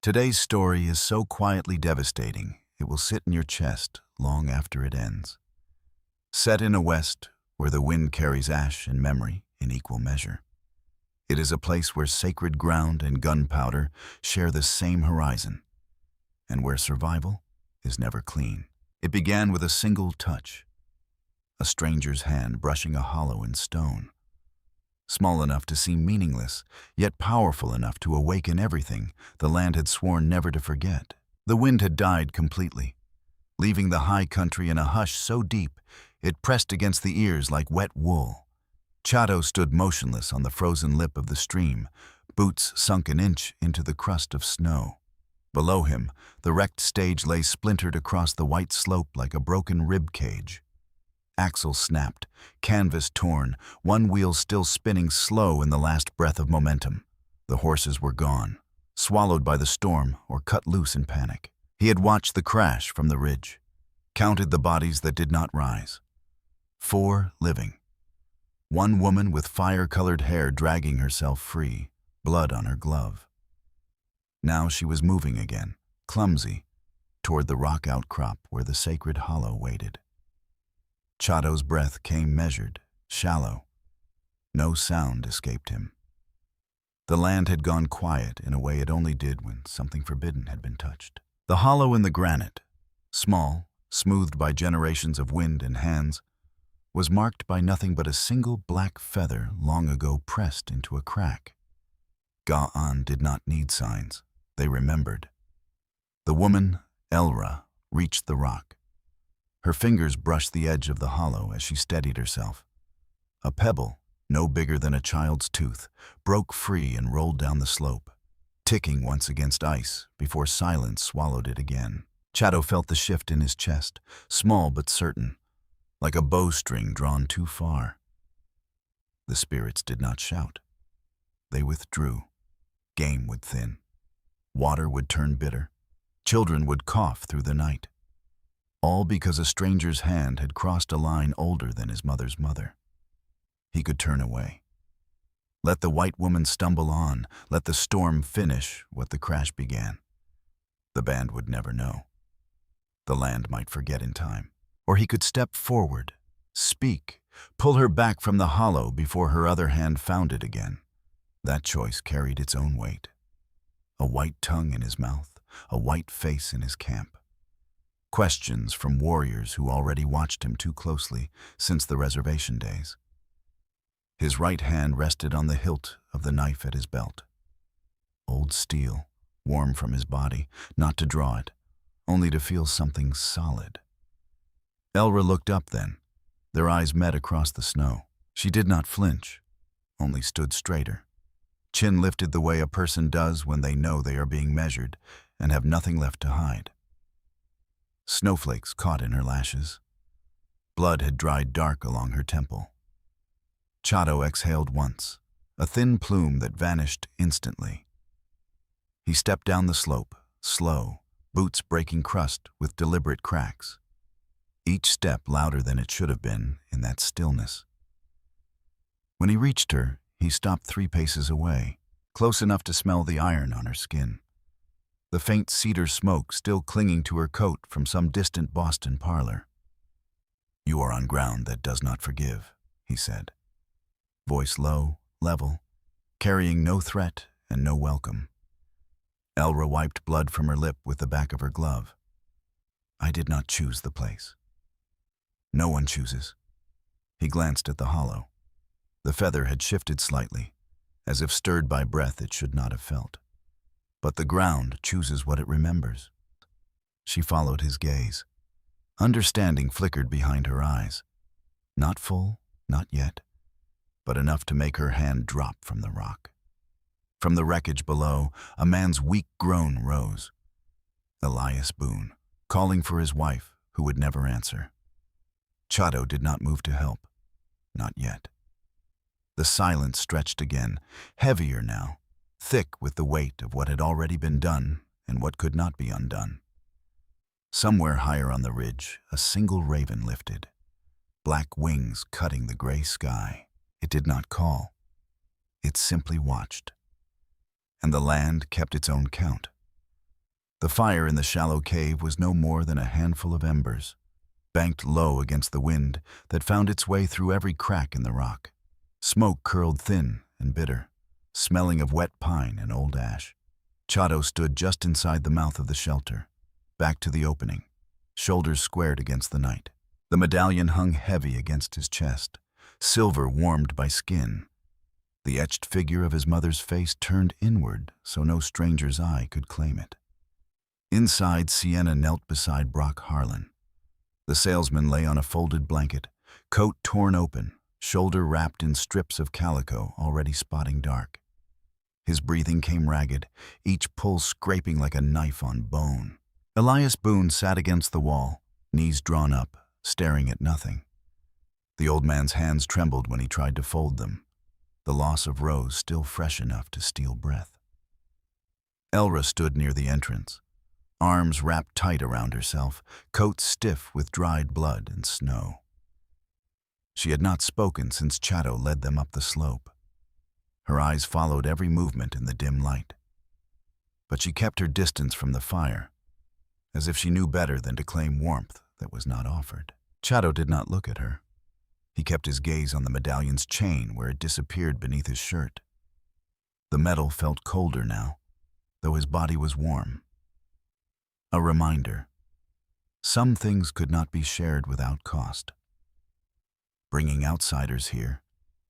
Today's story is so quietly devastating, it will sit in your chest long after it ends. Set in a west where the wind carries ash and memory in equal measure. It is a place where sacred ground and gunpowder share the same horizon, and where survival is never clean. It began with a single touch, a stranger's hand brushing a hollow in stone. Small enough to seem meaningless, yet powerful enough to awaken everything the land had sworn never to forget. The wind had died completely, leaving the high country in a hush so deep it pressed against the ears like wet wool. Chato stood motionless on the frozen lip of the stream, boots sunk an inch into the crust of snow. Below him, the wrecked stage lay splintered across the white slope like a broken rib cage. Axles snapped, canvas torn, one wheel still spinning slow in the last breath of momentum. The horses were gone, swallowed by the storm or cut loose in panic. He had watched the crash from the ridge, counted the bodies that did not rise. 4 living. One woman with fire-colored hair dragging herself free, blood on her glove. Now she was moving again, clumsy, toward the rock outcrop where the sacred hollow waited. Chato's breath came measured, shallow. No sound escaped him. The land had gone quiet in a way it only did when something forbidden had been touched. The hollow in the granite, small, smoothed by generations of wind and hands, was marked by nothing but a single black feather long ago pressed into a crack. Ga'an did not need signs. They remembered. The woman, Elra, reached the rock. Her fingers brushed the edge of the hollow as she steadied herself. A pebble, no bigger than a child's tooth, broke free and rolled down the slope, ticking once against ice before silence swallowed it again. Chato felt the shift in his chest, small but certain, like a bowstring drawn too far. The spirits did not shout. They withdrew. Game would thin. Water would turn bitter. Children would cough through the night. All because a stranger's hand had crossed a line older than his mother's mother. He could turn away. Let the white woman stumble on, let the storm finish what the crash began. The band would never know. The land might forget in time. Or he could step forward, speak, pull her back from the hollow before her other hand found it again. That choice carried its own weight. A white tongue in his mouth, a white face in his camp. Questions from warriors who already watched him too closely since the reservation days. His right hand rested on the hilt of the knife at his belt. Old steel, warm from his body, not to draw it, only to feel something solid. Elra looked up then. Their eyes met across the snow. She did not flinch, only stood straighter. Chin lifted the way a person does when they know they are being measured and have nothing left to hide. Snowflakes caught in her lashes. Blood had dried dark along her temple. Chato exhaled once, a thin plume that vanished instantly. He stepped down the slope, slow, boots breaking crust with deliberate cracks. Each step louder than it should have been in that stillness. When he reached her, he stopped 3 paces away, close enough to smell the iron on her skin. The faint cedar smoke still clinging to her coat from some distant Boston parlor. "You are on ground that does not forgive," he said. Voice low, level, carrying no threat and no welcome. Elra wiped blood from her lip with the back of her glove. "I did not choose the place." "No one chooses." He glanced at the hollow. The feather had shifted slightly, as if stirred by breath it should not have felt. But the ground chooses what it remembers. She followed his gaze. Understanding flickered behind her eyes. Not full, not yet, but enough to make her hand drop from the rock. From the wreckage below, a man's weak groan rose. Elias Boone, calling for his wife, who would never answer. Chato did not move to help. Not yet. The silence stretched again, heavier now, thick with the weight of what had already been done and what could not be undone. Somewhere higher on the ridge, a single raven lifted, black wings cutting the gray sky. It did not call. It simply watched. And the land kept its own count. The fire in the shallow cave was no more than a handful of embers, banked low against the wind that found its way through every crack in the rock. Smoke curled thin and bitter, smelling of wet pine and old ash. Chato stood just inside the mouth of the shelter, back to the opening, shoulders squared against the night. The medallion hung heavy against his chest, silver warmed by skin. The etched figure of his mother's face turned inward so no stranger's eye could claim it. Inside, Sienna knelt beside Brock Harlan. The salesman lay on a folded blanket, coat torn open, shoulder wrapped in strips of calico already spotting dark. His breathing came ragged, each pull scraping like a knife on bone. Elias Boone sat against the wall, knees drawn up, staring at nothing. The old man's hands trembled when he tried to fold them, the loss of Rose still fresh enough to steal breath. Elra stood near the entrance, arms wrapped tight around herself, coat stiff with dried blood and snow. She had not spoken since Chato led them up the slope. Her eyes followed every movement in the dim light. But she kept her distance from the fire, as if she knew better than to claim warmth that was not offered. Chato did not look at her. He kept his gaze on the medallion's chain where it disappeared beneath his shirt. The metal felt colder now, though his body was warm. A reminder. Some things could not be shared without cost. Bringing outsiders here,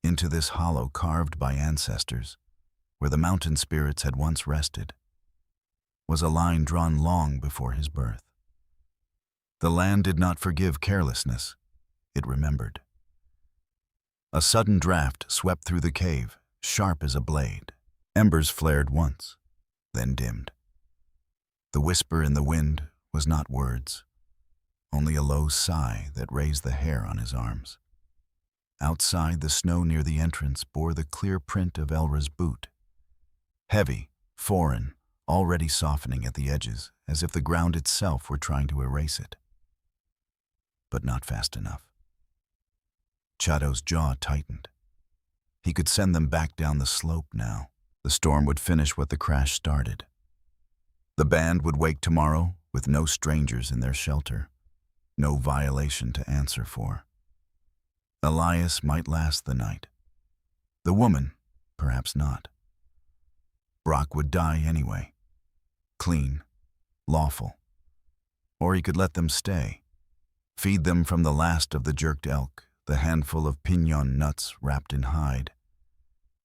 into this hollow carved by ancestors, where the mountain spirits had once rested, was a line drawn long before his birth. The land did not forgive carelessness, it remembered. A sudden draft swept through the cave, sharp as a blade. Embers flared once, then dimmed. The whisper in the wind was not words, only a low sigh that raised the hair on his arms. Outside, the snow near the entrance bore the clear print of Elra's boot. Heavy, foreign, already softening at the edges, as if the ground itself were trying to erase it. But not fast enough. Chato's jaw tightened. He could send them back down the slope now. The storm would finish what the crash started. The band would wake tomorrow with no strangers in their shelter, no violation to answer for. Elias might last the night. The woman, perhaps not. Brock would die anyway. Clean, lawful. Or he could let them stay. Feed them from the last of the jerked elk, the handful of piñon nuts wrapped in hide.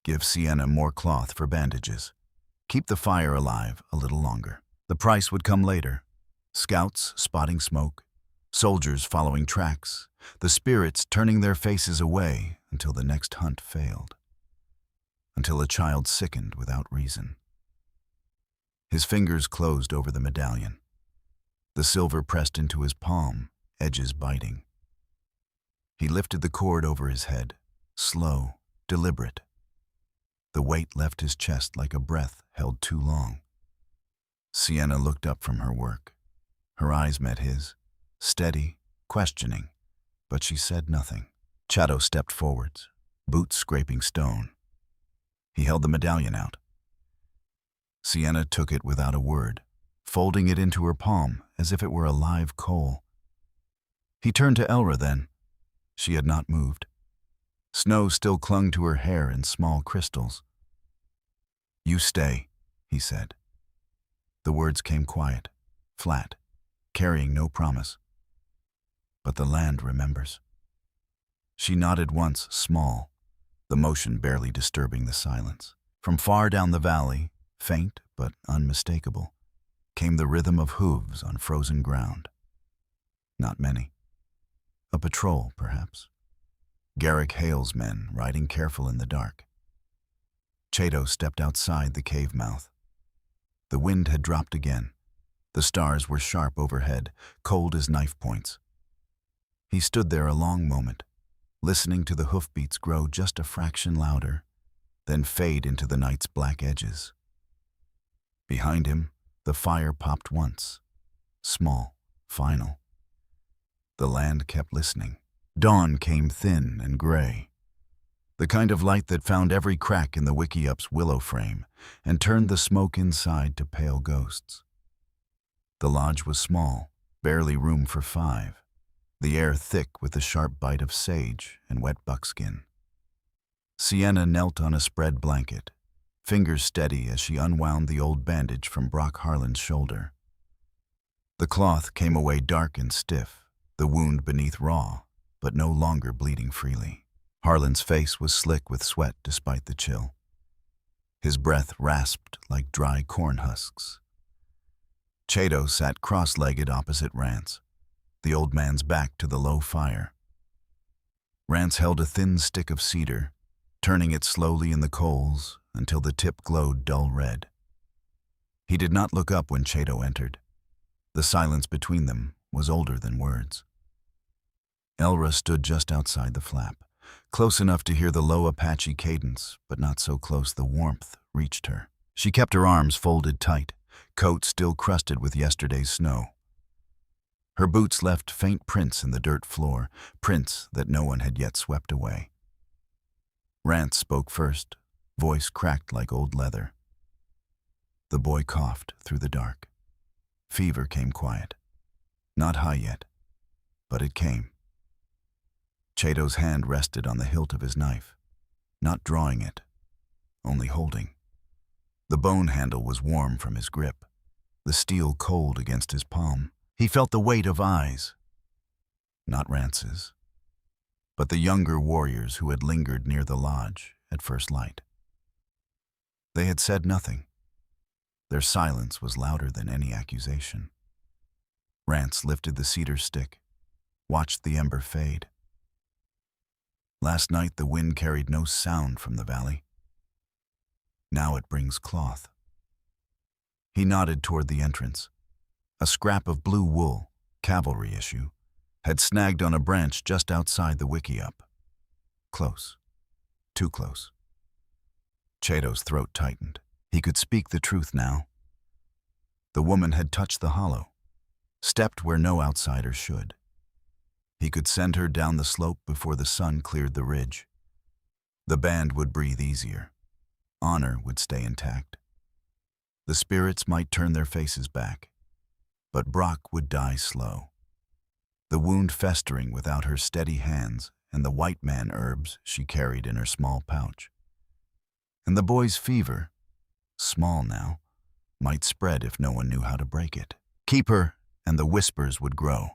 Give Sienna more cloth for bandages. Keep the fire alive a little longer. The price would come later. Scouts spotting smoke, soldiers following tracks, the spirits turning their faces away until the next hunt failed. Until a child sickened without reason. His fingers closed over the medallion. The silver pressed into his palm, edges biting. He lifted the cord over his head, slow, deliberate. The weight left his chest like a breath held too long. Sienna looked up from her work. Her eyes met his, steady, questioning, but she said nothing. Chato stepped forwards, boots scraping stone. He held the medallion out. Sienna took it without a word, folding it into her palm as if it were a live coal. He turned to Elra then. She had not moved. Snow still clung to her hair in small crystals. "You stay," he said. The words came quiet, flat, carrying no promise. But the land remembers. She nodded once, small, the motion barely disturbing the silence. From far down the valley, faint but unmistakable, came the rhythm of hooves on frozen ground. Not many. A patrol, perhaps. Garrick Hale's men riding careful in the dark. Chato stepped outside the cave mouth. The wind had dropped again. The stars were sharp overhead, cold as knife points. He stood there a long moment, listening to the hoofbeats grow just a fraction louder, then fade into the night's black edges. Behind him, the fire popped once, small, final. The land kept listening. Dawn came thin and gray, the kind of light that found every crack in the Wiki-Up's willow frame and turned the smoke inside to pale ghosts. The lodge was small, barely room for 5. The air thick with the sharp bite of sage and wet buckskin. Sienna knelt on a spread blanket, fingers steady as she unwound the old bandage from Brock Harlan's shoulder. The cloth came away dark and stiff, the wound beneath raw, but no longer bleeding freely. Harlan's face was slick with sweat despite the chill. His breath rasped like dry corn husks. Chato sat cross-legged opposite Rance, the old man's back to the low fire. Rance held a thin stick of cedar, turning it slowly in the coals until the tip glowed dull red. He did not look up when Chato entered. The silence between them was older than words. Elra stood just outside the flap, close enough to hear the low Apache cadence, but not so close the warmth reached her. She kept her arms folded tight, coat still crusted with yesterday's snow. Her boots left faint prints in the dirt floor, prints that no one had yet swept away. Rance spoke first, voice cracked like old leather. The boy coughed through the dark. Fever came quiet. Not high yet, but it came. Chato's hand rested on the hilt of his knife, not drawing it, only holding. The bone handle was warm from his grip, the steel cold against his palm. He felt the weight of eyes, not Rance's, but the younger warriors who had lingered near the lodge at first light. They had said nothing. Their silence was louder than any accusation. Rance lifted the cedar stick, watched the ember fade. Last night the wind carried no sound from the valley. Now it brings cloth. He nodded toward the entrance. A scrap of blue wool, cavalry issue, had snagged on a branch just outside the wickiup. Close. Too close. Chato's throat tightened. He could speak the truth now. The woman had touched the hollow, stepped where no outsider should. He could send her down the slope before the sun cleared the ridge. The band would breathe easier. Honor would stay intact. The spirits might turn their faces back, but Brock would die slow. The wound festering without her steady hands and the white man herbs she carried in her small pouch. And the boy's fever, small now, might spread if no one knew how to break it. Keep her, and the whispers would grow.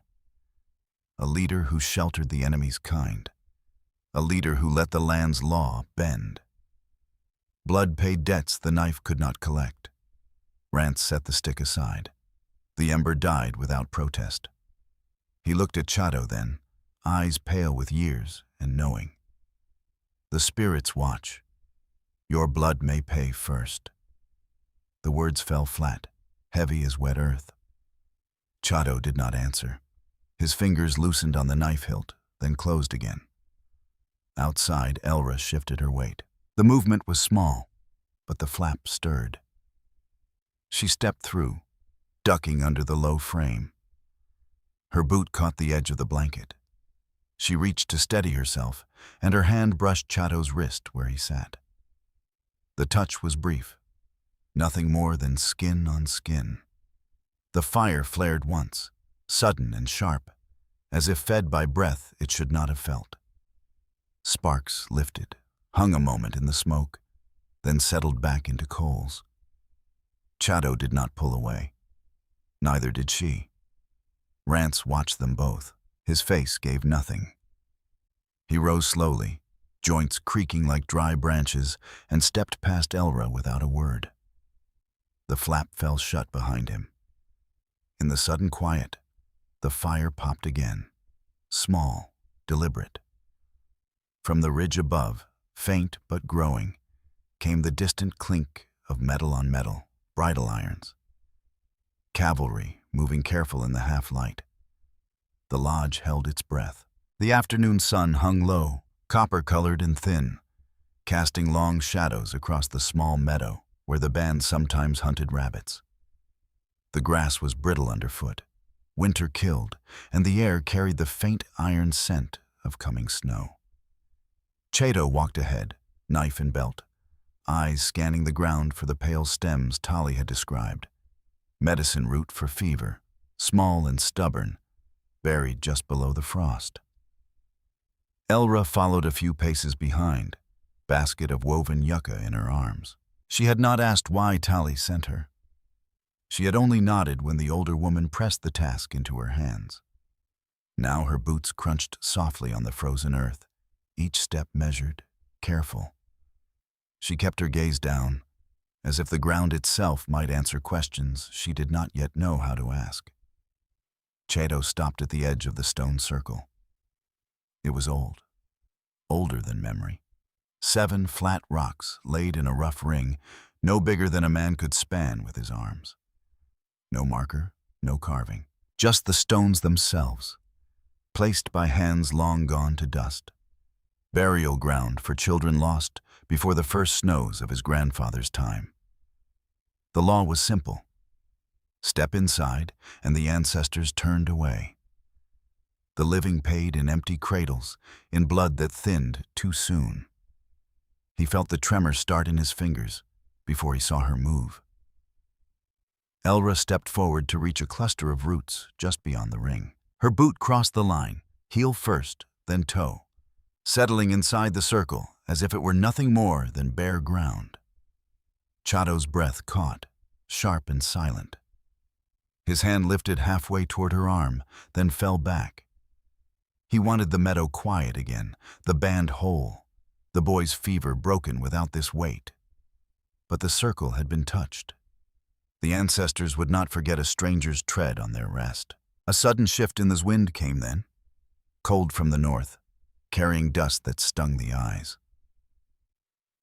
A leader who sheltered the enemy's kind. A leader who let the land's law bend. Blood paid debts the knife could not collect. Rance set the stick aside. The ember died without protest. He looked at Chato then, eyes pale with years and knowing. The spirits watch. Your blood may pay first. The words fell flat, heavy as wet earth. Chato did not answer. His fingers loosened on the knife hilt, then closed again. Outside, Elra shifted her weight. The movement was small, but the flap stirred. She stepped through, ducking under the low frame. Her boot caught the edge of the blanket. She reached to steady herself, and her hand brushed Chato's wrist where he sat. The touch was brief, nothing more than skin on skin. The fire flared once, sudden and sharp, as if fed by breath it should not have felt. Sparks lifted, hung a moment in the smoke, then settled back into coals. Chato did not pull away. Neither did she. Rance watched them both. His face gave nothing. He rose slowly, joints creaking like dry branches, and stepped past Elra without a word. The flap fell shut behind him. In the sudden quiet, the fire popped again, small, deliberate. From the ridge above, faint but growing, came the distant clink of metal on metal, bridle irons. Cavalry, moving careful in the half-light. The lodge held its breath. The afternoon sun hung low, copper-colored and thin, casting long shadows across the small meadow where the band sometimes hunted rabbits. The grass was brittle underfoot, winter killed, and the air carried the faint iron scent of coming snow. Chato walked ahead, knife in belt, eyes scanning the ground for the pale stems Tali had described. medicine root for fever, small and stubborn, buried just below the frost. Elra followed a few paces behind, basket of woven yucca in her arms. She had not asked why Tali sent her. She had only nodded when the older woman pressed the task into her hands. Now her boots crunched softly on the frozen earth, each step measured, careful. She kept her gaze down, as if the ground itself might answer questions she did not yet know how to ask. Chato stopped at the edge of the stone circle. It was old, older than memory. 7 flat rocks laid in a rough ring, no bigger than a man could span with his arms. No marker, no carving, just the stones themselves, placed by hands long gone to dust. Burial ground for children lost before the first snows of his grandfather's time. The law was simple. Step inside, and the ancestors turned away. The living paid in empty cradles, in blood that thinned too soon. He felt the tremor start in his fingers before he saw her move. Elra stepped forward to reach a cluster of roots just beyond the ring. Her boot crossed the line, heel first, then toe, settling inside the circle as if it were nothing more than bare ground. Chato's breath caught, sharp and silent. His hand lifted halfway toward her arm, then fell back. He wanted the meadow quiet again, the band whole, the boy's fever broken without this weight. But the circle had been touched. The ancestors would not forget a stranger's tread on their rest. A sudden shift in the wind came then, cold from the north, carrying dust that stung the eyes.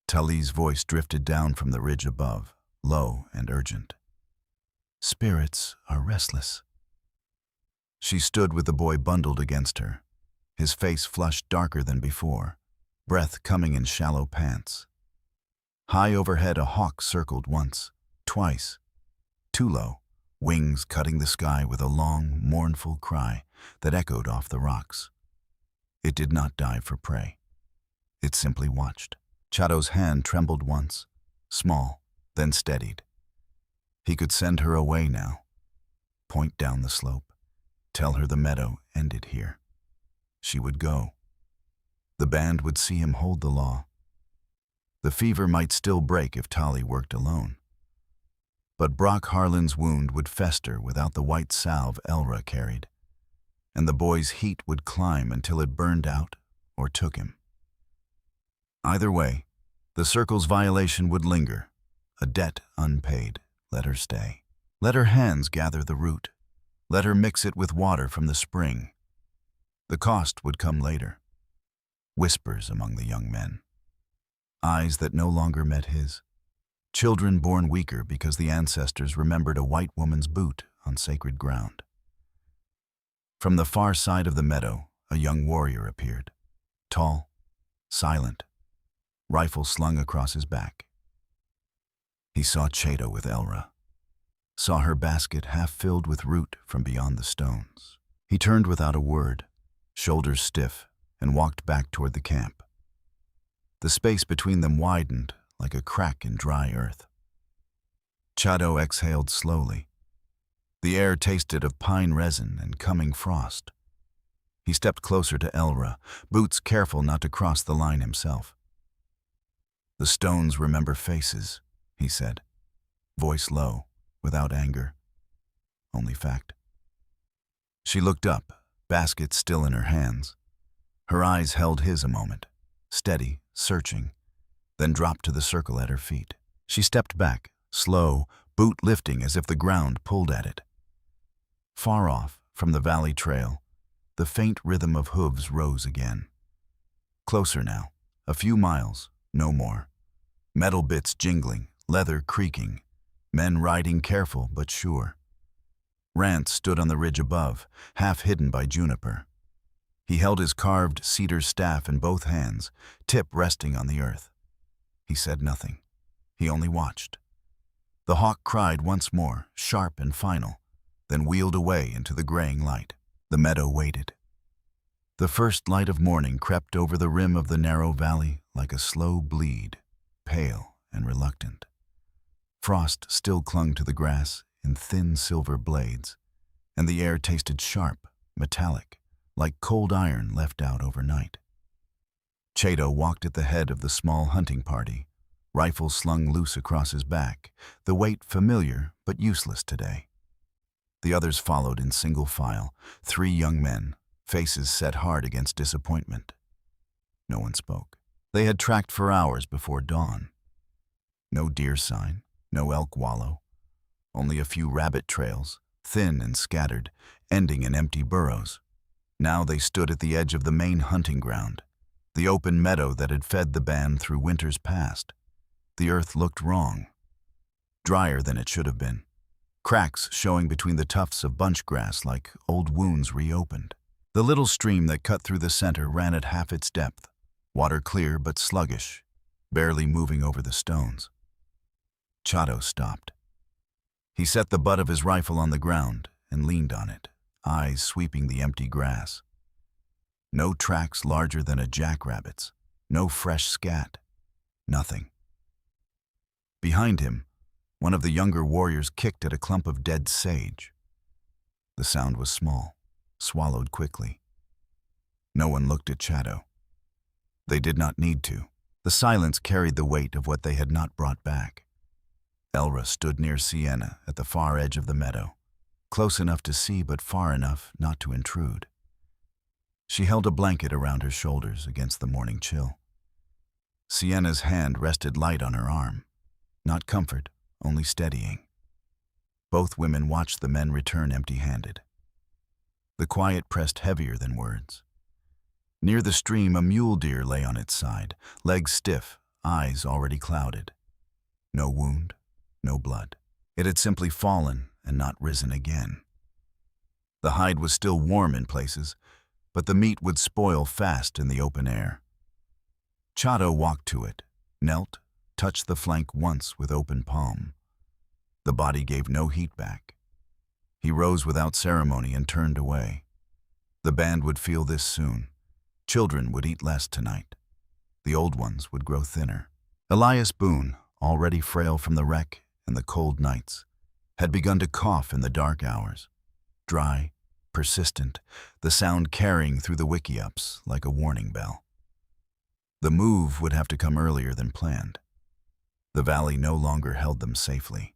Tali's voice drifted down from the ridge above, low and urgent. "Spirits are restless." She stood with the boy bundled against her, his face flushed darker than before, breath coming in shallow pants. High overhead a hawk circled once, twice, too low, wings cutting the sky with a long, mournful cry that echoed off the rocks. It did not dive for prey. It simply watched. Chato's hand trembled once, small, then steadied. He could send her away now, point down the slope, tell her the meadow ended here. She would go. The band would see him hold the law. The fever might still break if Tali worked alone. But Brock Harlan's wound would fester without the white salve Elra carried, and the boy's heat would climb until it burned out or took him. Either way, the circle's violation would linger, a debt unpaid. Let her stay. Let her hands gather the root. Let her mix it with water from the spring. The cost would come later. Whispers among the young men. Eyes that no longer met his. Children born weaker because the ancestors remembered a white woman's boot on sacred ground. From the far side of the meadow, a young warrior appeared. Tall, silent, rifle slung across his back. He saw Chato with Elra, saw her basket half filled with root from beyond the stones. He turned without a word, shoulders stiff, and walked back toward the camp. The space between them widened like a crack in dry earth. Chato exhaled slowly. The air tasted of pine resin and coming frost. He stepped closer to Elra, boots careful not to cross the line himself. "The stones remember faces," he said, voice low, without anger, only fact. She looked up, basket still in her hands. Her eyes held his a moment, steady, searching, then dropped to the circle at her feet. She stepped back, slow, boot lifting as if the ground pulled at it. Far off, from the valley trail, the faint rhythm of hooves rose again. Closer now, a few miles, no more. Metal bits jingling, leather creaking, men riding careful but sure. Rance stood on the ridge above, half hidden by juniper. He held his carved cedar staff in both hands, tip resting on the earth. He said nothing. He only watched. The hawk cried once more, sharp and final, then wheeled away into the graying light. The meadow waited. The first light of morning crept over the rim of the narrow valley like a slow bleed, pale and reluctant. Frost still clung to the grass in thin silver blades, and the air tasted sharp, metallic, like cold iron left out overnight. Chato walked at the head of the small hunting party, rifle slung loose across his back, the weight familiar but useless today. The others followed in single file, 3 young men, faces set hard against disappointment. No one spoke. They had tracked for hours before dawn. No deer sign, no elk wallow, only a few rabbit trails, thin and scattered, ending in empty burrows. Now they stood at the edge of the main hunting ground, the open meadow that had fed the band through winters past. The earth looked wrong, drier than it should have been, cracks showing between the tufts of bunch grass like old wounds reopened. The little stream that cut through the center ran at half its depth, water clear but sluggish, barely moving over the stones. Chato stopped. He set the butt of his rifle on the ground and leaned on it, eyes sweeping the empty grass. No tracks larger than a jackrabbit's, no fresh scat, nothing. Behind him, one of the younger warriors kicked at a clump of dead sage. The sound was small, swallowed quickly. No one looked at Chato. They did not need to. The silence carried the weight of what they had not brought back. Elra stood near Sienna at the far edge of the meadow, close enough to see but far enough not to intrude. She held a blanket around her shoulders against the morning chill. Sienna's hand rested light on her arm. Not comfort, only steadying. Both women watched the men return empty-handed. The quiet pressed heavier than words. Near the stream, a mule deer lay on its side, legs stiff, eyes already clouded. No wound, no blood. It had simply fallen and not risen again. The hide was still warm in places, but the meat would spoil fast in the open air. Chato walked to it, knelt, touched the flank once with open palm. The body gave no heat back. He rose without ceremony and turned away. The band would feel this soon. Children would eat less tonight. The old ones would grow thinner. Elias Boone, already frail from the wreck and the cold nights, had begun to cough in the dark hours. Dry, persistent, the sound carrying through the wiki-ups like a warning bell. The move would have to come earlier than planned. The valley no longer held them safely.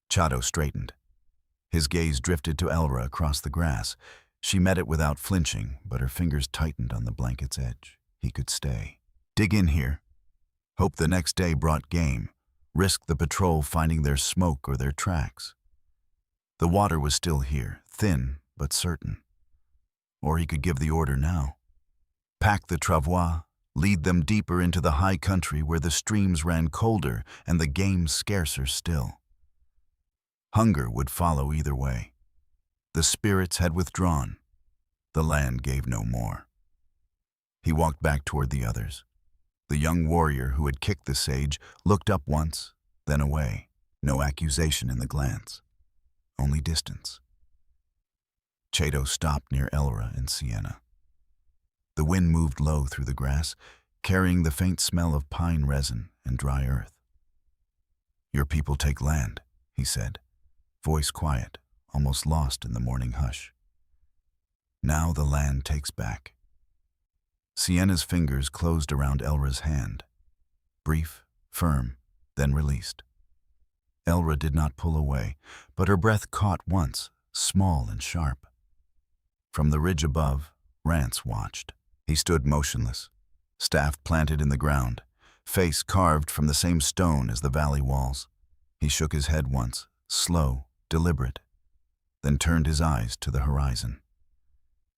Chato straightened. His gaze drifted to Elra across the grass. She met it without flinching, but her fingers tightened on the blanket's edge. He could stay. Dig in here. Hope the next day brought game. Risk the patrol finding their smoke or their tracks. The water was still here, thin but certain. Or he could give the order now. Pack the travois, lead them deeper into the high country where the streams ran colder and the game scarcer still. Hunger would follow either way. The spirits had withdrawn. The land gave no more. He walked back toward the others. The young warrior who had kicked the sage looked up once, then away. No accusation in the glance. Only distance. Chato stopped near Elra and Sienna. The wind moved low through the grass, carrying the faint smell of pine resin and dry earth. "Your people take land," he said, voice quiet, almost lost in the morning hush. "Now the land takes back." Sienna's fingers closed around Elra's hand. Brief, firm, then released. Elra did not pull away, but her breath caught once, small and sharp. From the ridge above, Rance watched. He stood motionless, staff planted in the ground, face carved from the same stone as the valley walls. He shook his head once, slow, deliberate, then turned his eyes to the horizon.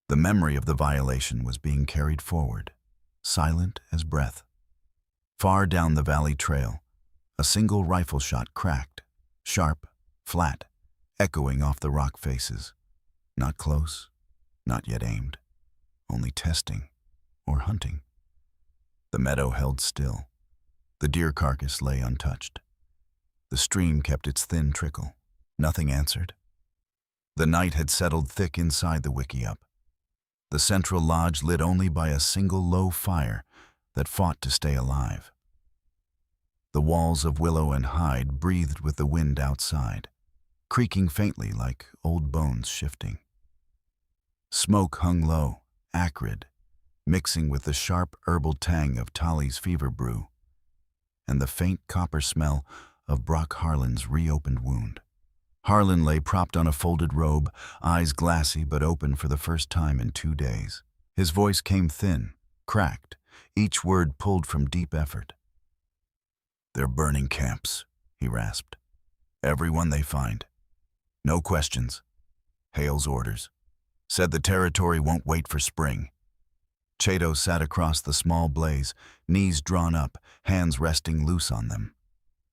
The memory of the violation was being carried forward, silent as breath. Far down the valley trail, a single rifle shot cracked, sharp, flat, echoing off the rock faces. Not close, not yet aimed, only testing or hunting. The meadow held still. The deer carcass lay untouched. The stream kept its thin trickle. Nothing answered. The night had settled thick inside the wiki-up. The central lodge lit only by a single low fire that fought to stay alive. The walls of willow and hide breathed with the wind outside. creaking faintly like old bones shifting. Smoke hung low, acrid, mixing with the sharp herbal tang of Tali's fever brew and the faint copper smell of Brock Harlan's reopened wound. Harlan lay propped on a folded robe, eyes glassy but open for the first time in 2 days. His voice came thin, cracked, each word pulled from deep effort. "They're burning camps," he rasped. "Everyone they find. No questions. Hale's orders. Said the territory won't wait for spring." Chato sat across the small blaze, knees drawn up, hands resting loose on them.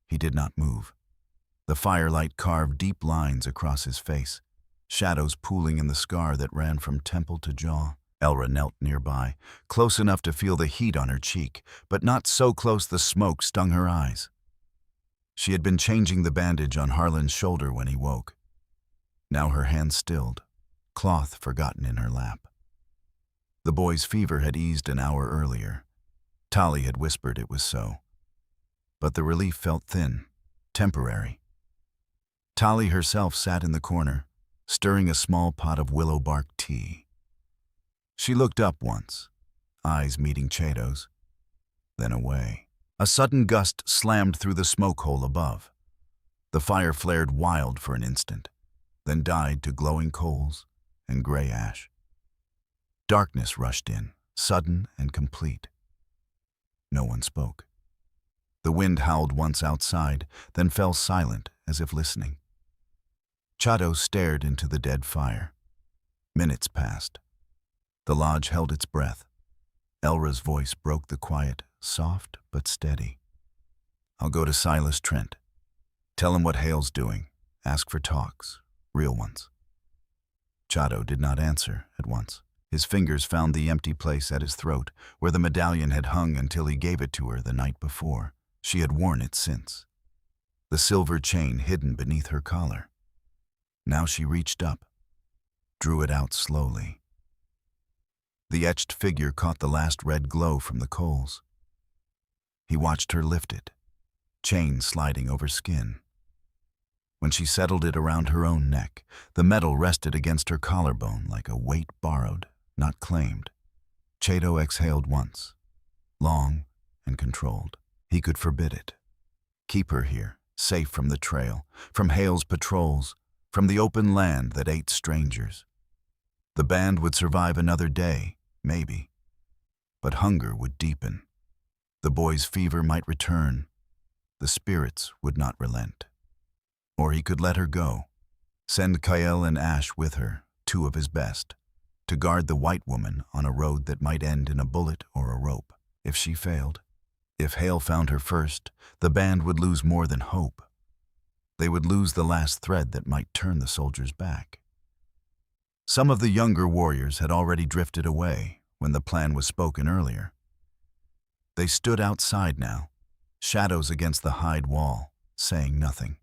He did not move. The firelight carved deep lines across his face, shadows pooling in the scar that ran from temple to jaw. Elra knelt nearby, close enough to feel the heat on her cheek, but not so close the smoke stung her eyes. She had been changing the bandage on Harlan's shoulder when he woke. Now her hands stilled, cloth forgotten in her lap. The boy's fever had eased an hour earlier. Tali had whispered it was so. But the relief felt thin, temporary. Tali herself sat in the corner, stirring a small pot of willow bark tea. She looked up once, eyes meeting Chato's, then away. A sudden gust slammed through the smoke hole above. The fire flared wild for an instant, then died to glowing coals and gray ash. Darkness rushed in, sudden and complete. No one spoke. The wind howled once outside, then fell silent as if listening. Chato stared into the dead fire. Minutes passed. The lodge held its breath. Elra's voice broke the quiet, soft but steady. "I'll go to Silas Trent. Tell him what Hale's doing. Ask for talks, real ones." Chato did not answer at once. His fingers found the empty place at his throat, where the medallion had hung until he gave it to her the night before. She had worn it since. The silver chain hidden beneath her collar. Now she reached up, drew it out slowly. The etched figure caught the last red glow from the coals. He watched her lift it, chain sliding over skin. When she settled it around her own neck, the metal rested against her collarbone like a weight borrowed, not claimed. Chato exhaled once, long and controlled. He could forbid it. Keep her here, safe from the trail, from Hale's patrols, from the open land that ate strangers. The band would survive another day, maybe, but hunger would deepen. The boy's fever might return. The spirits would not relent. Or he could let her go, send Kyle and Ash with her, 2 of his best, to guard the white woman on a road that might end in a bullet or a rope. If she failed, if Hale found her first, the band would lose more than hope. They would lose the last thread that might turn the soldiers back. Some of the younger warriors had already drifted away when the plan was spoken earlier. They stood outside now, shadows against the hide wall, saying nothing.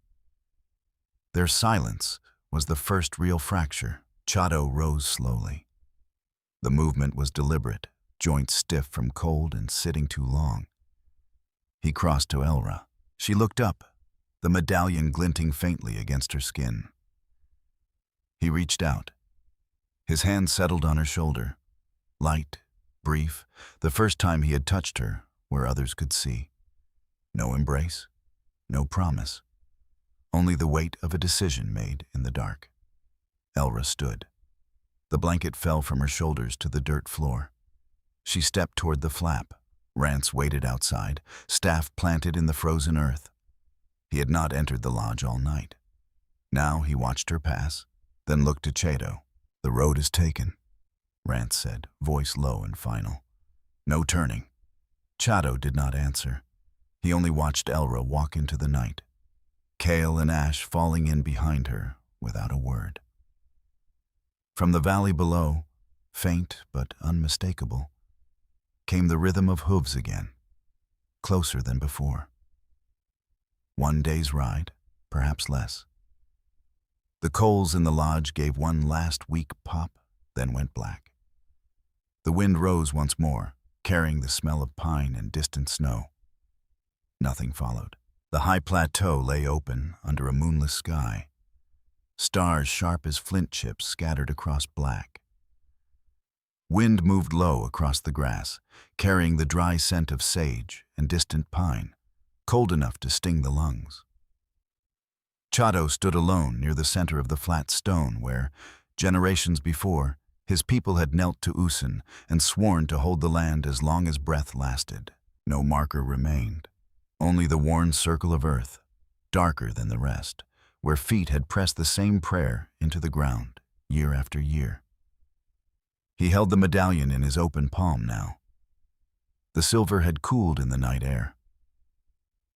Their silence was the first real fracture. Chato rose slowly. The movement was deliberate, joints stiff from cold and sitting too long. He crossed to Elra. She looked up, the medallion glinting faintly against her skin. He reached out. His hand settled on her shoulder. Light, brief, the first time he had touched her where others could see. No embrace, no promise. Only the weight of a decision made in the dark. Elra stood. The blanket fell from her shoulders to the dirt floor. She stepped toward the flap. Rance waited outside, staff planted in the frozen earth. He had not entered the lodge all night. Now he watched her pass, then looked to Chato. "The road is taken," Rance said, voice low and final. "No turning." Chato did not answer. He only watched Elra walk into the night. Kale and Ash falling in behind her without a word. From the valley below, faint but unmistakable, came the rhythm of hooves again, closer than before. 1 day's ride, perhaps less. The coals in the lodge gave one last weak pop, then went black. The wind rose once more, carrying the smell of pine and distant snow. Nothing followed. The high plateau lay open under a moonless sky. stars sharp as flint chips scattered across black. Wind moved low across the grass, carrying the dry scent of sage and distant pine, cold enough to sting the lungs. Chato stood alone near the center of the flat stone where, generations before, his people had knelt to Usin and sworn to hold the land as long as breath lasted. No marker remained, only the worn circle of earth, darker than the rest, where feet had pressed the same prayer into the ground, year after year. He held the medallion in his open palm now. The silver had cooled in the night air.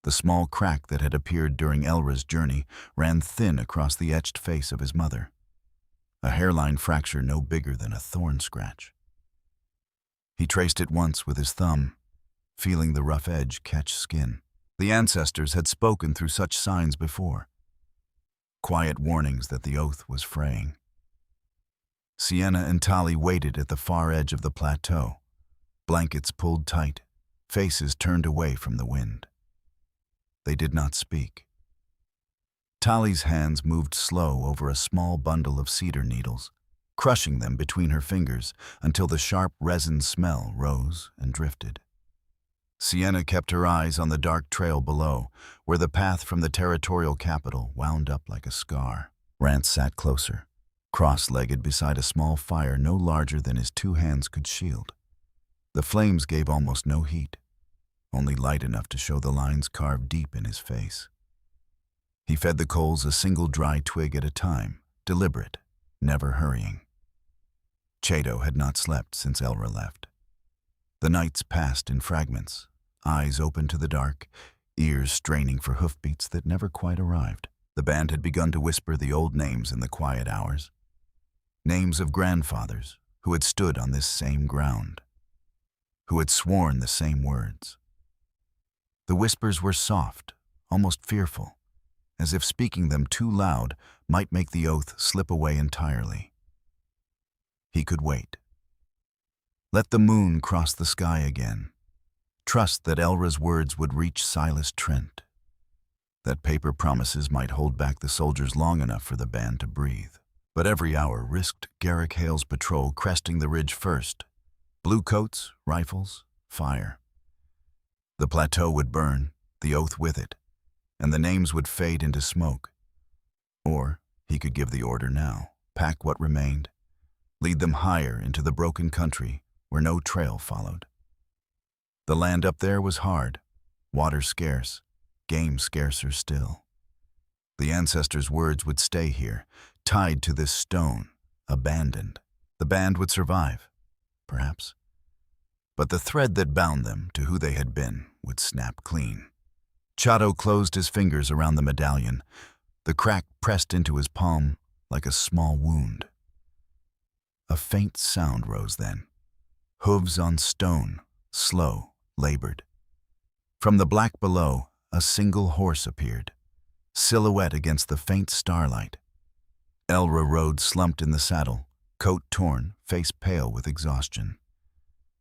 The small crack that had appeared during Elra's journey ran thin across the etched face of his mother, a hairline fracture no bigger than a thorn scratch. He traced it once with his thumb, feeling the rough edge catch skin. The ancestors had spoken through such signs before, quiet warnings that the oath was fraying. Sienna and Tali waited at the far edge of the plateau, blankets pulled tight, faces turned away from the wind. They did not speak. Tali's hands moved slow over a small bundle of cedar needles, crushing them between her fingers until the sharp resin smell rose and drifted. Sienna kept her eyes on the dark trail below, where the path from the territorial capital wound up like a scar. Rance sat closer, cross-legged beside a small fire no larger than his two hands could shield. The flames gave almost no heat, only light enough to show the lines carved deep in his face. He fed the coals a single dry twig at a time, deliberate, never hurrying. Chato had not slept since Elra left. The nights passed in fragments, eyes open to the dark, ears straining for hoofbeats that never quite arrived. The band had begun to whisper the old names in the quiet hours. Names of grandfathers who had stood on this same ground, who had sworn the same words. The whispers were soft, almost fearful, as if speaking them too loud might make the oath slip away entirely. He could wait. Let the moon cross the sky again. Trust that Elra's words would reach Silas Trent. That paper promises might hold back the soldiers long enough for the band to breathe. But every hour risked Garrick Hale's patrol cresting the ridge first. Blue coats, rifles, fire. The plateau would burn, the oath with it, and the names would fade into smoke. Or he could give the order now, pack what remained, lead them higher into the broken country where no trail followed. The land up there was hard, water scarce, game scarcer still. The ancestors' words would stay here, tied to this stone, abandoned. The band would survive, perhaps. But the thread that bound them to who they had been would snap clean. Chato closed his fingers around the medallion, the crack pressed into his palm like a small wound. A faint sound rose then. Hooves on stone, slow, labored. From the black below, a single horse appeared, silhouette against the faint starlight. Elra rode slumped in the saddle, coat torn, face pale with exhaustion.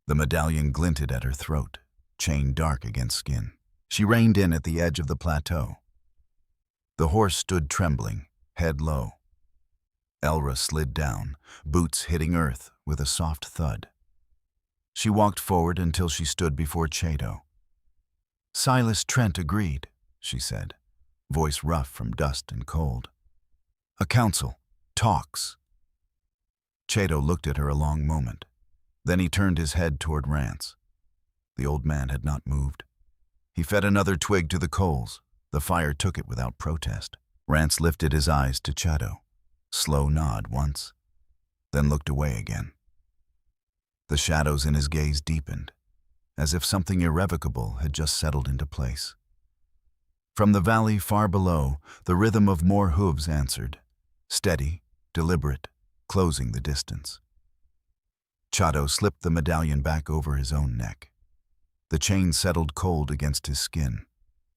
The medallion glinted at her throat, chain dark against skin. She reined in at the edge of the plateau. The horse stood trembling, head low. Elra slid down, boots hitting earth with a soft thud. She walked forward until she stood before Chato. "Silas Trent agreed," she said, voice rough from dust and cold. "A council. Talks." Chato looked at her a long moment. Then he turned his head toward Rance. The old man had not moved. He fed another twig to the coals. The fire took it without protest. Rance lifted his eyes to Chato. Slow nod once, then looked away again. The shadows in his gaze deepened, as if something irrevocable had just settled into place. From the valley far below, the rhythm of more hooves answered, steady, deliberate, closing the distance. Chato slipped the medallion back over his own neck. The chain settled cold against his skin.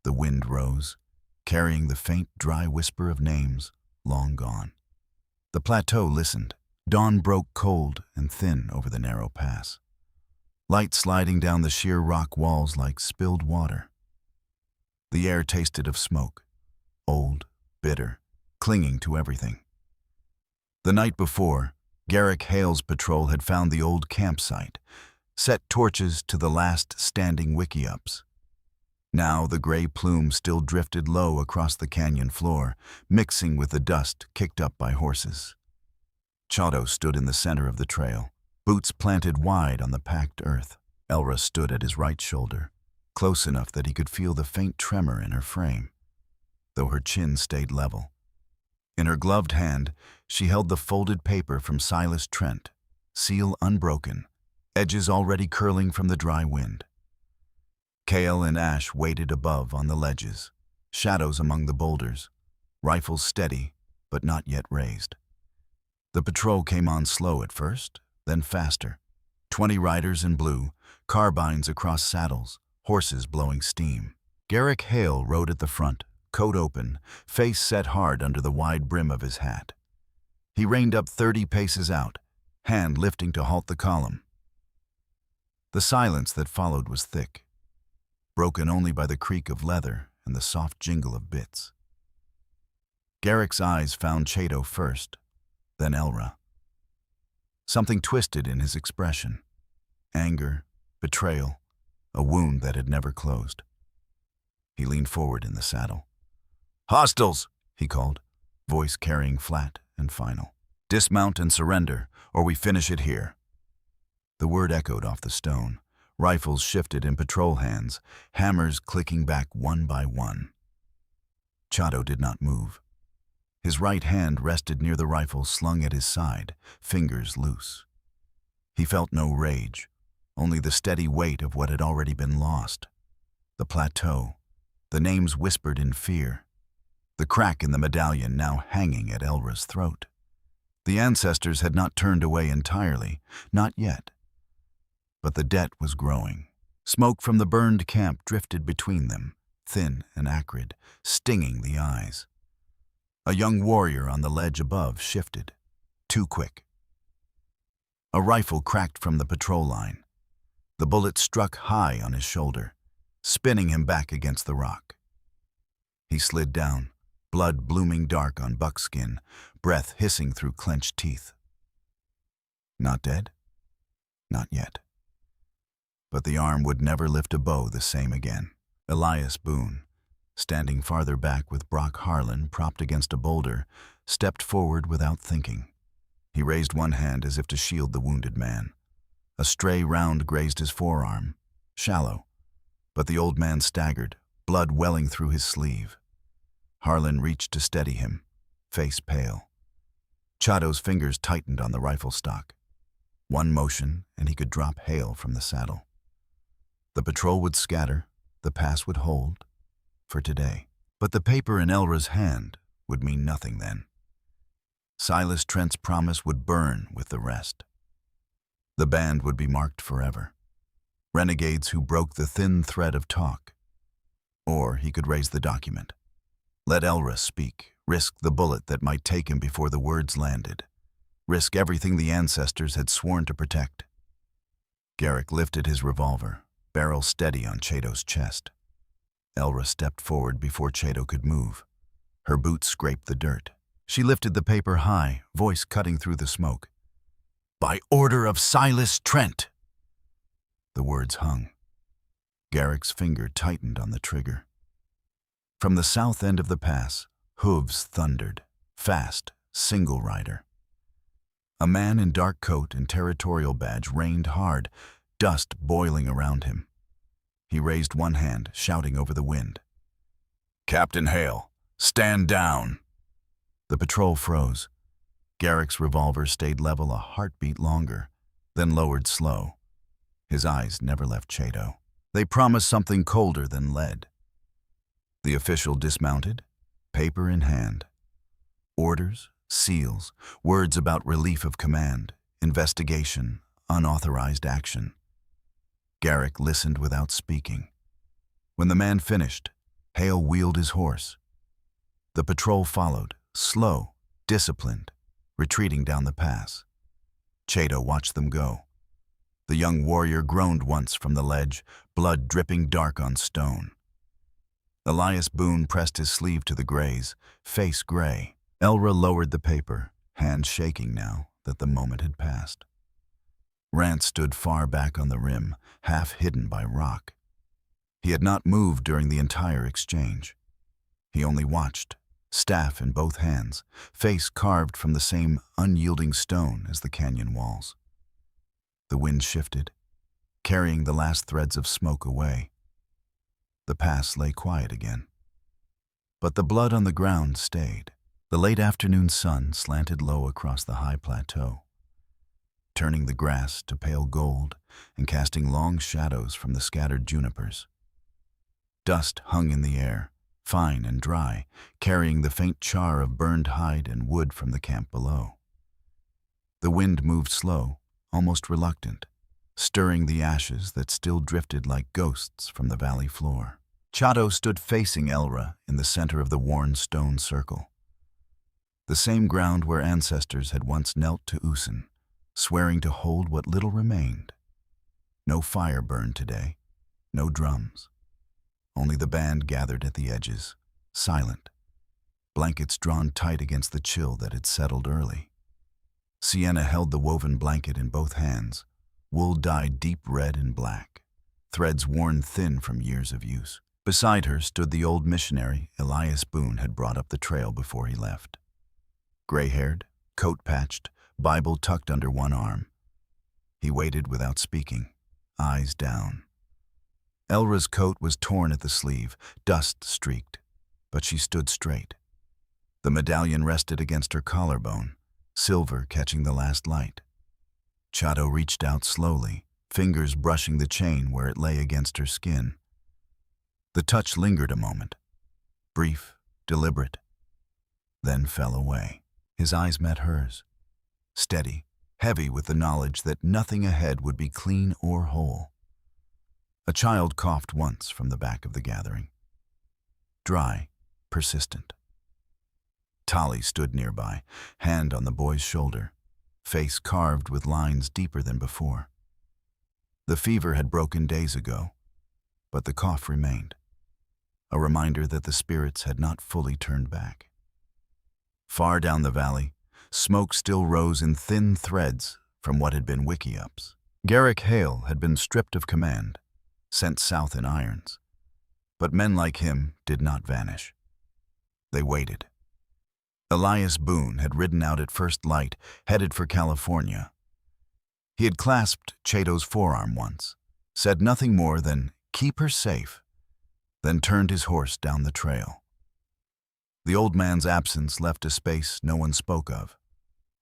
The wind rose, carrying the faint, dry whisper of names long gone. The plateau listened. Dawn broke cold and thin over the narrow pass, light sliding down the sheer rock walls like spilled water. The air tasted of smoke, old, bitter, clinging to everything. The night before, Garrick Hale's patrol had found the old campsite, set torches to the last standing wiki-ups. Now the gray plume still drifted low across the canyon floor, mixing with the dust kicked up by horses. Chato stood in the center of the trail, boots planted wide on the packed earth. Elra stood at his right shoulder, close enough that he could feel the faint tremor in her frame, though her chin stayed level. In her gloved hand, she held the folded paper from Silas Trent, seal unbroken, edges already curling from the dry wind. Kale and Ash waited above on the ledges, shadows among the boulders, rifles steady but not yet raised. The patrol came on slow at first, then faster. 20 riders in blue, carbines across saddles, horses blowing steam. Garrick Hale rode at the front, coat open, face set hard under the wide brim of his hat. He reined up 30 paces out, hand lifting to halt the column. The silence that followed was thick, broken only by the creak of leather and the soft jingle of bits. Garrick's eyes found Chato first, then Elra. Something twisted in his expression. Anger, betrayal, a wound that had never closed. He leaned forward in the saddle. "Hostiles!" he called, voice carrying flat and final. "Dismount and surrender, or we finish it here." The word echoed off the stone. Rifles shifted in patrol hands, hammers clicking back one by one. Chato did not move. His right hand rested near the rifle slung at his side, fingers loose. He felt no rage, only the steady weight of what had already been lost. The plateau, the names whispered in fear, the crack in the medallion now hanging at Elra's throat. The ancestors had not turned away entirely, not yet. But the debt was growing. Smoke from the burned camp drifted between them, thin and acrid, stinging the eyes. A young warrior on the ledge above shifted, too quick. A rifle cracked from the patrol line. The bullet struck high on his shoulder, spinning him back against the rock. He slid down, blood blooming dark on buckskin, breath hissing through clenched teeth. Not dead? Not yet. But the arm would never lift a bow the same again. Elias Boone, standing farther back with Brock Harlan propped against a boulder, stepped forward without thinking. He raised one hand as if to shield the wounded man. A stray round grazed his forearm, shallow, but the old man staggered, blood welling through his sleeve. Harlan reached to steady him, face pale. Chato's fingers tightened on the rifle stock. One motion, and he could drop Hale from the saddle. The patrol would scatter, the pass would hold, for today. But the paper in Elra's hand would mean nothing then. Silas Trent's promise would burn with the rest. The band would be marked forever. Renegades who broke the thin thread of talk. Or he could raise the document. Let Elra speak, risk the bullet that might take him before the words landed. Risk everything the ancestors had sworn to protect. Garrick lifted his revolver, barrel steady on Chato's chest. Elra stepped forward before Chato could move. Her boots scraped the dirt. She lifted the paper high, voice cutting through the smoke. "By order of Silas Trent!" The words hung. Garrick's finger tightened on the trigger. From the south end of the pass, hooves thundered, fast, single rider. A man in dark coat and territorial badge reined hard, dust boiling around him. He raised one hand, shouting over the wind. "Captain Hale, stand down!" The patrol froze. Garrick's revolver stayed level a heartbeat longer, then lowered slow. His eyes never left Chato. They promised something colder than lead. The official dismounted, paper in hand. Orders, seals, words about relief of command, investigation, unauthorized action. Garrick listened without speaking. When the man finished, Hale wheeled his horse. The patrol followed, slow, disciplined, retreating down the pass. Chato watched them go. The young warrior groaned once from the ledge, blood dripping dark on stone. Elias Boone pressed his sleeve to the graze, face gray. Elra lowered the paper, hands shaking now that the moment had passed. Rance stood far back on the rim, half hidden by rock. He had not moved during the entire exchange. He only watched, staff in both hands, face carved from the same unyielding stone as the canyon walls. The wind shifted, carrying the last threads of smoke away. The pass lay quiet again. But the blood on the ground stayed. The late afternoon sun slanted low across the high plateau, turning the grass to pale gold and casting long shadows from the scattered junipers. Dust hung in the air, fine and dry, carrying the faint char of burned hide and wood from the camp below. The wind moved slow, almost reluctant, stirring the ashes that still drifted like ghosts from the valley floor. Chato stood facing Elra in the center of the worn stone circle. The same ground where ancestors had once knelt to Usin, swearing to hold what little remained. No fire burned today, no drums. Only the band gathered at the edges, silent, blankets drawn tight against the chill that had settled early. Sienna held the woven blanket in both hands, wool dyed deep red and black, threads worn thin from years of use. Beside her stood the old missionary Elias Boone had brought up the trail before he left. Gray-haired, coat-patched, Bible tucked under one arm. He waited without speaking, eyes down. Elra's coat was torn at the sleeve, dust-streaked, but she stood straight. The medallion rested against her collarbone, silver catching the last light. Chato reached out slowly, fingers brushing the chain where it lay against her skin. The touch lingered a moment, brief, deliberate, then fell away. His eyes met hers, steady, heavy with the knowledge that nothing ahead would be clean or whole. A child coughed once from the back of the gathering. Dry, persistent. Tali stood nearby, hand on the boy's shoulder, face carved with lines deeper than before. The fever had broken days ago, but the cough remained, a reminder that the spirits had not fully turned back. Far down the valley, smoke still rose in thin threads from what had been wiki-ups. Garrick Hale had been stripped of command, sent south in irons. But men like him did not vanish. They waited. Elias Boone had ridden out at first light, headed for California. He had clasped Chato's forearm once, said nothing more than, "Keep her safe," then turned his horse down the trail. The old man's absence left a space no one spoke of.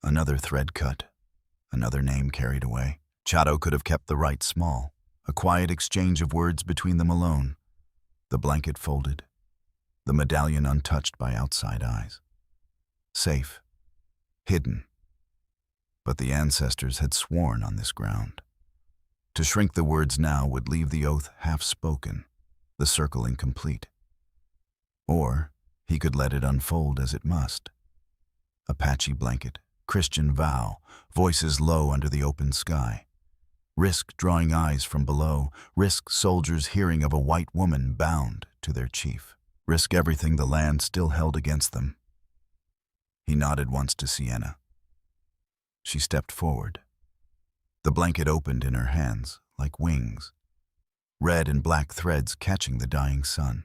Another thread cut, another name carried away. Chato could have kept the rite small, a quiet exchange of words between them alone. The blanket folded, the medallion untouched by outside eyes. Safe, hidden. But the ancestors had sworn on this ground. To shrink the words now would leave the oath half-spoken, the circle incomplete. Or he could let it unfold as it must. Apache blanket, Christian vow, voices low under the open sky. Risk drawing eyes from below, risk soldiers hearing of a white woman bound to their chief. Risk everything the land still held against them. He nodded once to Sienna. She stepped forward. The blanket opened in her hands like wings, red and black threads catching the dying sun.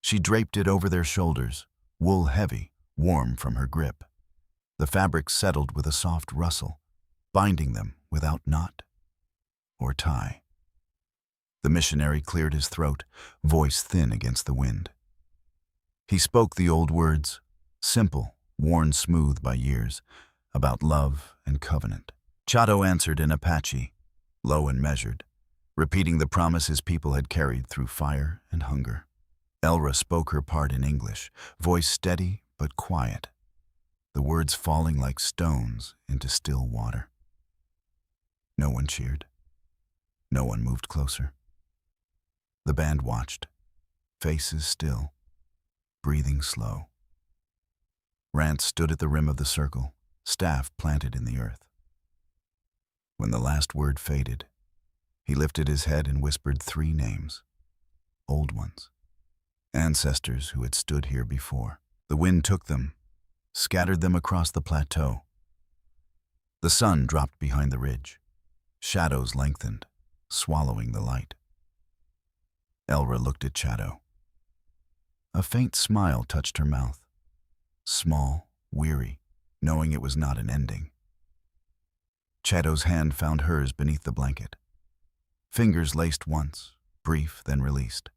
She draped it over their shoulders, wool heavy, warm from her grip. The fabric settled with a soft rustle, binding them without knot or tie. The missionary cleared his throat, voice thin against the wind. He spoke the old words, simple, worn smooth by years, about love and covenant. Chato answered in Apache, low and measured, repeating the promise his people had carried through fire and hunger. Elra spoke her part in English, voice steady but quiet, the words falling like stones into still water. No one cheered. No one moved closer. The band watched, faces still, breathing slow. Rance stood at the rim of the circle, staff planted in the earth. When the last word faded, he lifted his head and whispered 3 names, old ones, ancestors who had stood here before. The wind took them, scattered them across the plateau. The sun dropped behind the ridge. Shadows lengthened, swallowing the light. Elra looked at Chato. A faint smile touched her mouth. Small, weary, knowing it was not an ending. Chato's hand found hers beneath the blanket. Fingers laced once, brief, then released.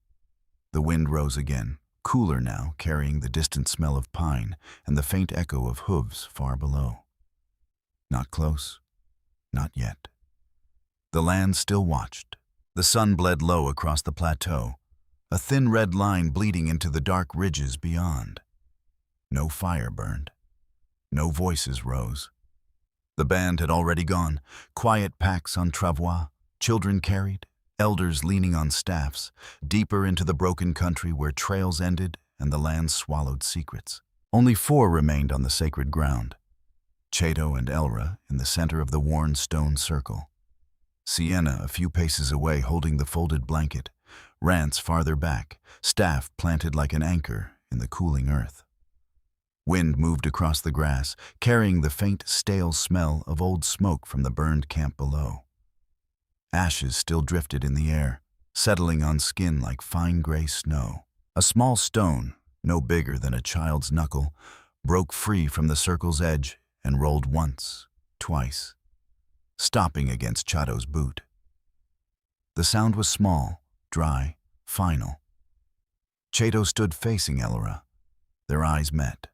The wind rose again, cooler now, carrying the distant smell of pine and the faint echo of hooves far below. Not close, not yet. The land still watched. The sun bled low across the plateau, a thin red line bleeding into the dark ridges beyond. No fire burned. No voices rose. The band had already gone, quiet packs on travois, children carried, elders leaning on staffs, deeper into the broken country where trails ended and the land swallowed secrets. Only 4 remained on the sacred ground. Chato and Elra in the center of the worn stone circle. Sienna a few paces away holding the folded blanket, Rance farther back, staff planted like an anchor in the cooling earth. Wind moved across the grass, carrying the faint, stale smell of old smoke from the burned camp below. Ashes still drifted in the air, settling on skin like fine gray snow. A small stone, no bigger than a child's knuckle, broke free from the circle's edge and rolled once, twice, stopping against Chato's boot. The sound was small, dry, final. Chato stood facing Elra. Their eyes met.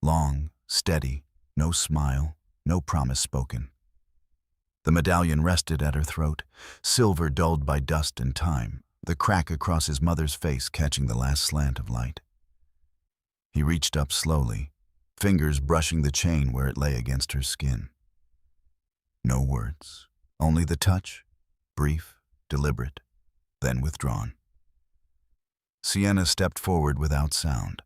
Long, steady, no smile, no promise spoken. The medallion rested at her throat, silver dulled by dust and time, the crack across his mother's face catching the last slant of light. He reached up slowly, fingers brushing the chain where it lay against her skin. No words, only the touch, brief, deliberate, then withdrawn. Sienna stepped forward without sound.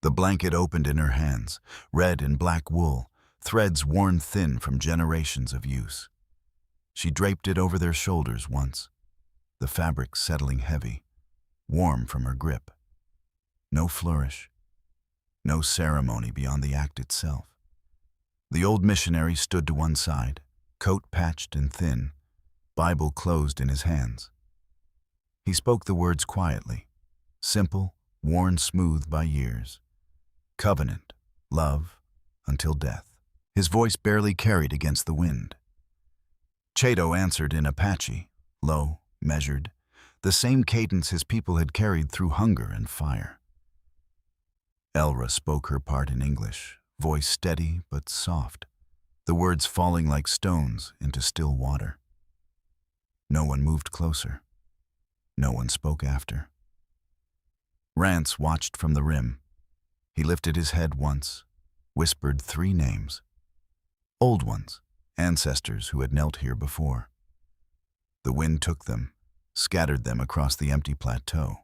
The blanket opened in her hands, red and black wool, threads worn thin from generations of use. She draped it over their shoulders once, the fabric settling heavy, warm from her grip. No flourish, no ceremony beyond the act itself. The old missionary stood to one side, coat patched and thin, Bible closed in his hands. He spoke the words quietly, simple, worn smooth by years. Covenant, love, until death. His voice barely carried against the wind. Chato answered in Apache, low, measured, the same cadence his people had carried through hunger and fire. Elra spoke her part in English, voice steady but soft, the words falling like stones into still water. No one moved closer. No one spoke after. Rance watched from the rim. He lifted his head once, whispered 3 names. Old ones, ancestors who had knelt here before. The wind took them, scattered them across the empty plateau.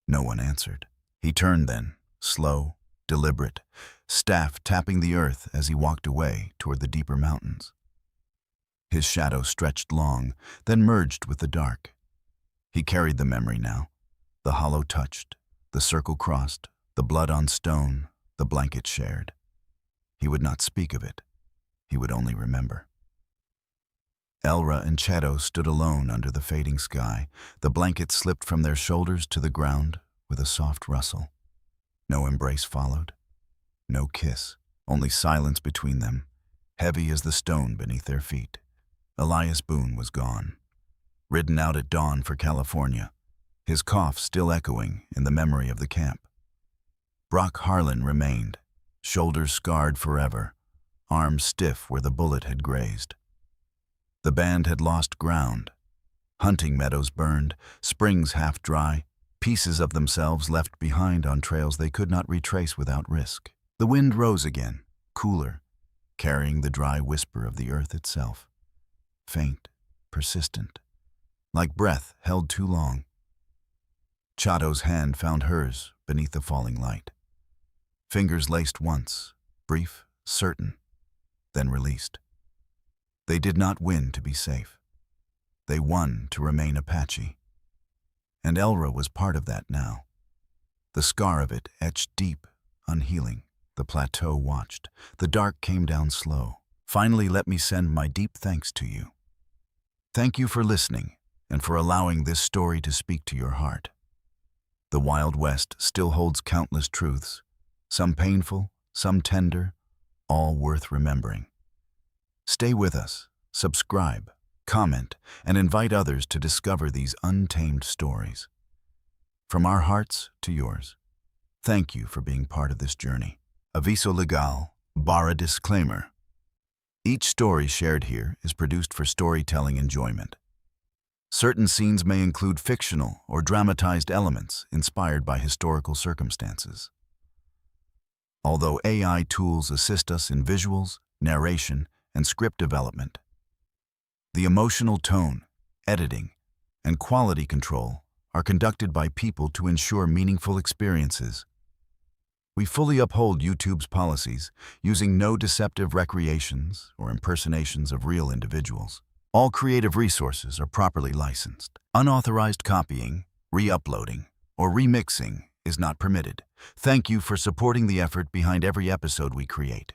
No one answered. He turned then, slow, deliberate, staff tapping the earth as he walked away toward the deeper mountains. His shadow stretched long, then merged with the dark. He carried the memory now. The hollow touched, the circle crossed, the blood on stone, the blanket shared. He would not speak of it. He would only remember. Elra and Chato stood alone under the fading sky. The blanket slipped from their shoulders to the ground with a soft rustle. No embrace followed. No kiss, only silence between them, heavy as the stone beneath their feet. Elias Boone was gone, ridden out at dawn for California, his cough still echoing in the memory of the camp. Brock Harlan remained, shoulders scarred forever, arms stiff where the bullet had grazed. The band had lost ground. Hunting meadows burned, springs half dry, pieces of themselves left behind on trails they could not retrace without risk. The wind rose again, cooler, carrying the dry whisper of the earth itself. Faint, persistent, like breath held too long. Chato's hand found hers beneath the falling light. Fingers laced once, brief, certain, then released. They did not win to be safe. They won to remain Apache. And Elra was part of that now. The scar of it etched deep, unhealing. The plateau watched. The dark came down slow. Finally, let me send my deep thanks to you. Thank you for listening and for allowing this story to speak to your heart. The Wild West still holds countless truths, some painful, some tender, all worth remembering. Stay with us, subscribe, comment, and invite others to discover these untamed stories. From our hearts to yours, thank you for being part of this journey. Aviso legal, barra disclaimer. Each story shared here is produced for storytelling enjoyment. Certain scenes may include fictional or dramatized elements inspired by historical circumstances. Although AI tools assist us in visuals, narration, and script development, the emotional tone, editing, and quality control are conducted by people to ensure meaningful experiences. We fully uphold YouTube's policies, using no deceptive recreations or impersonations of real individuals. All creative resources are properly licensed. Unauthorized copying, re-uploading, or remixing is not permitted. Thank you for supporting the effort behind every episode we create.